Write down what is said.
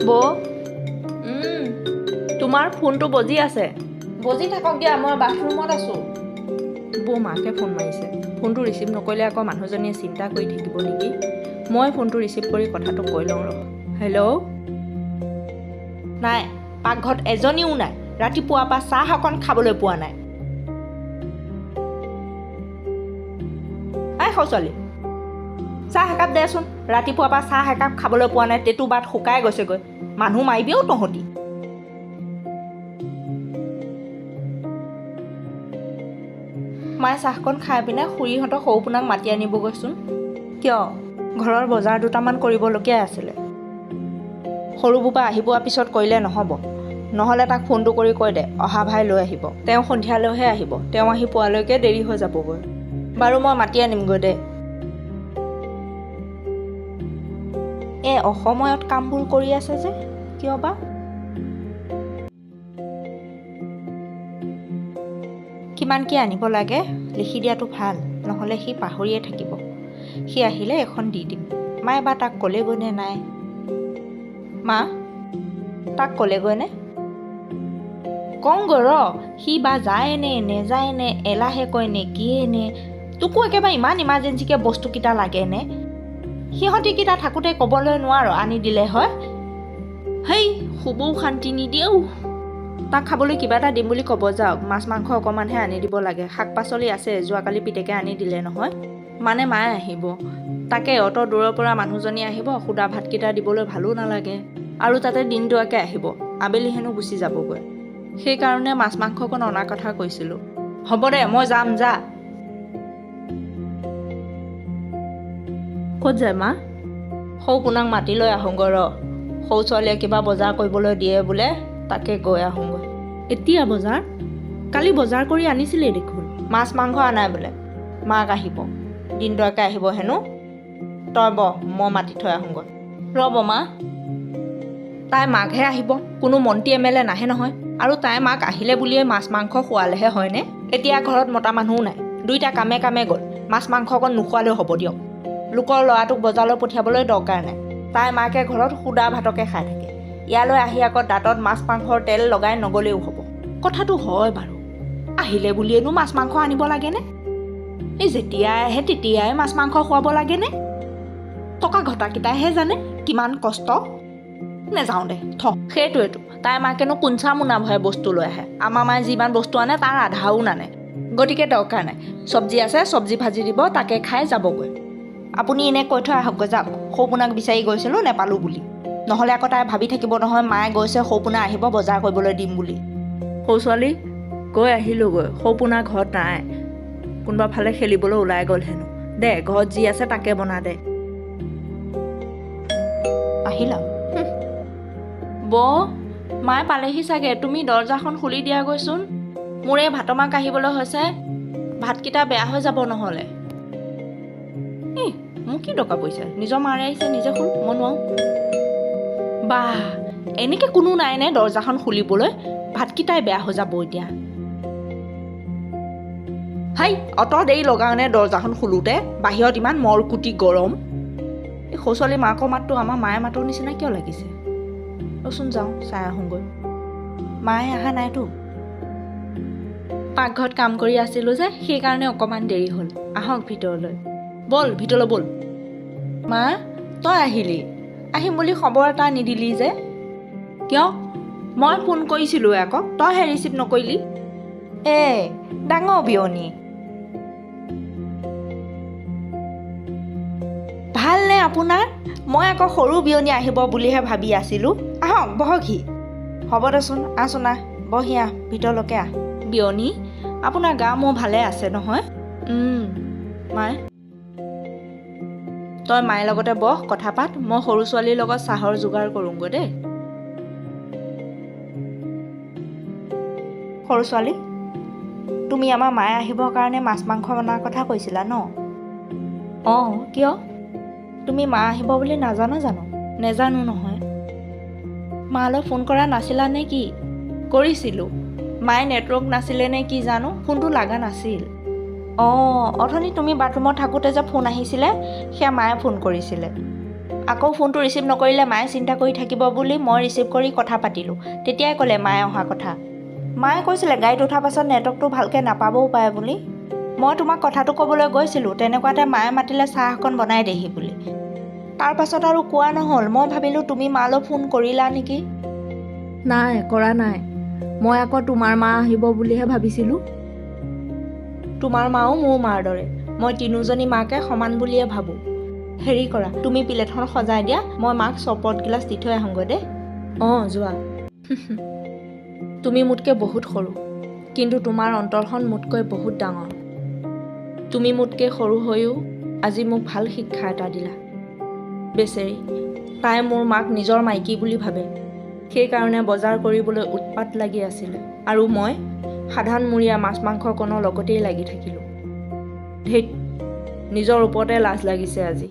বৌ তোমাৰ ফোনটো বজি আছে। বজি থাকক দিয়া, মই বাথৰুমত আছোঁ। বৌ মাকে ফোন মাৰিছে। ফোনটো ৰিচিভ নকৰিলে আকৌ মানুহজনীয়ে চিন্তা কৰি থাকিব নেকি। মই ফোনটো ৰিচিভ কৰি কথাটো কৈ লওঁ ৰ। হেল্ল'। নাই, পাকঘৰত এজনীও নাই। ৰাতিপুৱাৰ পৰা চাহ অকণ খাবলৈ পোৱা নাই। আই সৰু ছোৱালী, চাহ একাপ দেচোন। ৰাতিপুৱাৰ পৰা চাহ একাপ খাবলৈ পোৱা নাই, তেটো বাট শুকাই গৈছেগৈ। মানুহ মাৰিবিও তহঁতি। মায়ে চাহকণ খাই পিনে খুৰীহঁতক সৰুপোনাক মাতি আনিবগৈচোন। কিয়? ঘৰৰ বজাৰ দুটামান কৰিবলগীয়া আছিলে। সৰু বোপা আহি পোৱাৰ পিছত কৰিলে নহ'ব। নহ'লে তাক ফোনটো কৰি কৈ দে অহা ভাই লৈ আহিব। তেওঁ সন্ধিয়ালৈহে আহিব। তেওঁ আহি পোৱালৈকে দেৰি হৈ যাবগৈ। বাৰু মই মাতি আনিমগৈ দে। অসময়ত কামবোৰ কৰি আছে যে কিয় বা? কিমান কি আনিব লাগে লিখি দিয়াটো ভাল, নহ'লে সি পাহৰিয়ে থাকিব। সি আহিলে এখন দি দিম। মায়ে বা তাক ক'লেগৈনে নাই? মা, তাক ক'লেগৈনে? কওঁগৈ ৰ, সি বা যায়নে নেযায়নে, এলাহে কয়নে কিয়েনে? তোকো একেবাৰে ইমান ইমাৰ্জেঞ্চিকৈ বস্তুকেইটা লাগেনে? সিহঁতিকেইটা থাকোঁতে ক'বলৈ নোৱাৰ আনি দিলে হয়? হেই, শুবও শান্তি নিদিয়েও। তাক খাবলৈ কিবা এটা দিম বুলি ক'ব যাওক। মাছ মাংস অকণমানহে আনি দিব লাগে। শাক পাচলি আছে, যোৱাকালি পিতেকে আনি দিলে নহয়। মানে মায়ে আহিব। তাকে অত দূৰৰ পৰা মানুহজনী আহিব, সুদা ভাতকেইটা দিবলৈ ভালো নালাগে। আৰু তাতে দিনটোৱাকৈ আহিব, আবেলি হেনো গুচি যাবগৈ। সেইকাৰণে মাছ মাংস অকণ অনাৰ কথা কৈছিলোঁ। হ'ব দে, মই যাম, যা। ক'ত যায় মা? সৰুপোনাক মাতি লৈ আহোঁগৈ ৰ। সৰু ছোৱালীয়ে কিবা বজাৰ কৰিবলৈ দিয়ে বোলে, তাকে গৈ আহোঁগৈ। এতিয়া বজাৰ? কালি বজাৰ কৰি আনিছিলেই দেখোন। মাছ মাংস আনাই বোলে। মাক আহিব, দিনটোৱাকৈ আহিব হেনো। তই বহ, মই মাতি থৈ আহোঁগৈ। ৰ'ব মা, তাই মাকহে আহিব, কোনো মন্ত্ৰী MLA নাহে নহয়। আৰু তাই মাক আহিলে বুলিয়ে মাছ মাংস খোৱালেহে হয়নে? এতিয়া ঘৰত মতা মানুহো নাই, দুইটা কামে কামে গ'ল। মাছ মাংস অকণ নোখোৱালেও হ'ব দিয়ক। লোকৰ ল'ৰাটোক বজাৰলৈ পঠিয়াবলৈ দৰকাৰ নাই। তাই মাকে ঘৰত সুদা ভাতকে খাই থাকে। ইয়ালৈ আহি আকৌ দাঁতত মাছ মাংসৰ তেল লগাই নগ'লেও হ'ব। কথাটো হয় বাৰু, আহিলে বুলিয়েনো মাছ মাংস আনিব লাগেনে? এই যেতিয়াই আহে তেতিয়াই মাছ মাংস খুৱাব লাগেনে? টকা ঘটাকেইটাইহে জানে কিমান কষ্ট। নেযাওঁ দে, সেইটোৱেতো। তাই মাকেনো কোনচা মোনা ভৰাই বস্তু লৈ আহে। আমাৰ মায়ে যিমান বস্তু আনে তাৰ আধাও নানে। গতিকে দৰকাৰ নাই। চব্জি আছে, চব্জি ভাজি দিব, তাকে খাই যাবগৈ। আপুনি এনে কৈ থৈ আহকগৈ যাওক। সৰুপোনাক বিচাৰি গৈছিলোঁ, নেপালোঁ বুলি। নহ'লে আকৌ তাই ভাবি থাকিব নহয়, মায়ে গৈছে সৰুপোনা আহিব বজাৰ কৰিবলৈ দিম বুলি। সৰু ছোৱালী, গৈ আহিলোঁগৈ। সৰুপোনা ঘৰত নাই, কোনোবা ফালে খেলিবলৈ ওলাই গ'ল হেনো। দে, ঘৰত যি আছে তাকে বনা দে। আহিলা? বৌ, মায়ে পালেহি চাগে। তুমি দৰজাখন খুলি দিয়াগৈচোন। মোৰ এই ভাতৰ মাৰ কাঢ়িবলৈ হৈছে। ভাতকেইটা বেয়া হৈ যাব নহ'লে। মোক কি দৰকাৰ পৰিছে? নিজৰ মাৰে আহিছে, নিজে খোল, মই নোৱাৰোঁ। বাহ, এনেকৈ কোনো নাইনে দৰজাখন খুলিবলৈ? ভাতকেইটাই বেয়া হৈ যাব এতিয়া। হাই, অত দেৰি লগাওনে দৰজাখন খোলোতে? বাহিৰত ইমান মৰকুটি গৰম। এই সৰু ছোৱালী মাকৰ মাতটো আমাৰ মায়ে মাতৰ নিচিনা কিয় লাগিছে? ৰচোন যাওঁ, চাই আহোঁগৈ। মায়ে অহা নাইতো। পাকঘৰত কাম কৰি আছিলোঁ যে, সেইকাৰণে অকণমান দেৰি হ'ল। আহক ভিতৰলৈ। ব'ল ভিতৰলৈ ব'ল। মা, তই আহিলি? আহিম বুলি খবৰ এটা নিদিলি যে? কিয়? মই ফোন কৰিছিলোঁ আকৌ, তইহে ৰিচিভ নকৰিলি। ডাঙৰ বিয়নী। ভালনে আপোনাৰ? মই আকৌ সৰু বিয়নী আহিব বুলিহে ভাবি আছিলোঁ। আহক বহকহি। হ'ব দেচোন, আহচোন আহ, বহি আহ, ভিতৰলৈকে আহ। বিয়নী, আপোনাৰ গা মোৰ ভালে আছে নহয়? মায়ে, তই মায়ে লগতে বহ, কথা পাত। মই সৰু ছোৱালীৰ লগত চাহৰ যোগাৰ কৰোঁগৈ দেই। সৰু ছোৱালী, তুমি আমাৰ মায়ে আহিবৰ কাৰণে মাছ মাংস অনাৰ কথা কৈছিলা ন? অঁ, কিয়? তুমি মা আহিব বুলি নাজানা জানো? নেজানো নহয়। মালৈ ফোন কৰা নাছিলা নে কি? কৰিছিলোঁ। মায়ে নেটৱৰ্ক নাছিলে নে কি জানো, ফোনটো লগা নাছিল। অঁ, অথনি তুমি বাথৰুমত থাকোঁতে যে ফোন আহিছিলে, সেয়া মায়ে ফোন কৰিছিলে। আকৌ ফোনটো ৰিচিভ নকৰিলে মায়ে চিন্তা কৰি থাকিব বুলি মই ৰিচিভ কৰি কথা পাতিলোঁ। তেতিয়াই ক'লে মায়ে অহা কথা। মায়ে কৈছিলে গাড়ীত উঠাৰ পাছত নেটৱৰ্কটো ভালকৈ নাপাবও পাৰে বুলি। মই তোমাক কথাটো ক'বলৈ গৈছিলোঁ, তেনেকুৱাতে মায়ে মাতিলে চাহ অকণ বনাই দেহি বুলি। তাৰ পাছত আৰু কোৱা নহ'ল। মই ভাবিলোঁ তুমি মালৈ ফোন কৰিলা নেকি। নাই, কৰা নাই। মই আকৌ তোমাৰ মা আহিব বুলিহে ভাবিছিলোঁ। তোমাৰ মাও মোৰ মাৰ দৰে। মই তিনিওজনী মাকে সমান বুলিয়ে ভাবোঁ। হেৰি কৰা, তুমি প্লেটখন সজাই দিয়া, মই মাক চৰবত গিলাচ দি থৈ আহোঁগৈ দেই। অঁ, যোৱা। তুমি মোতকৈ বহুত সৰু, কিন্তু তোমাৰ অন্তৰখন মোতকৈ বহুত ডাঙৰ। তুমি মোতকৈ সৰু হৈও আজি মোক ভাল শিক্ষা এটা দিলা। বেচেৰি, তাই মোৰ মাক নিজৰ মাইকী বুলি ভাবে। সেইকাৰণে বজাৰ কৰিবলৈ উৎপাত লাগি আছিলে আৰু মই সাধাৰণমূৰীয়া মাছ মাংসকণৰ লগতেই লাগি থাকিলোঁ। ধেইত, নিজৰ ওপৰতে লাজ লাগিছে আজি।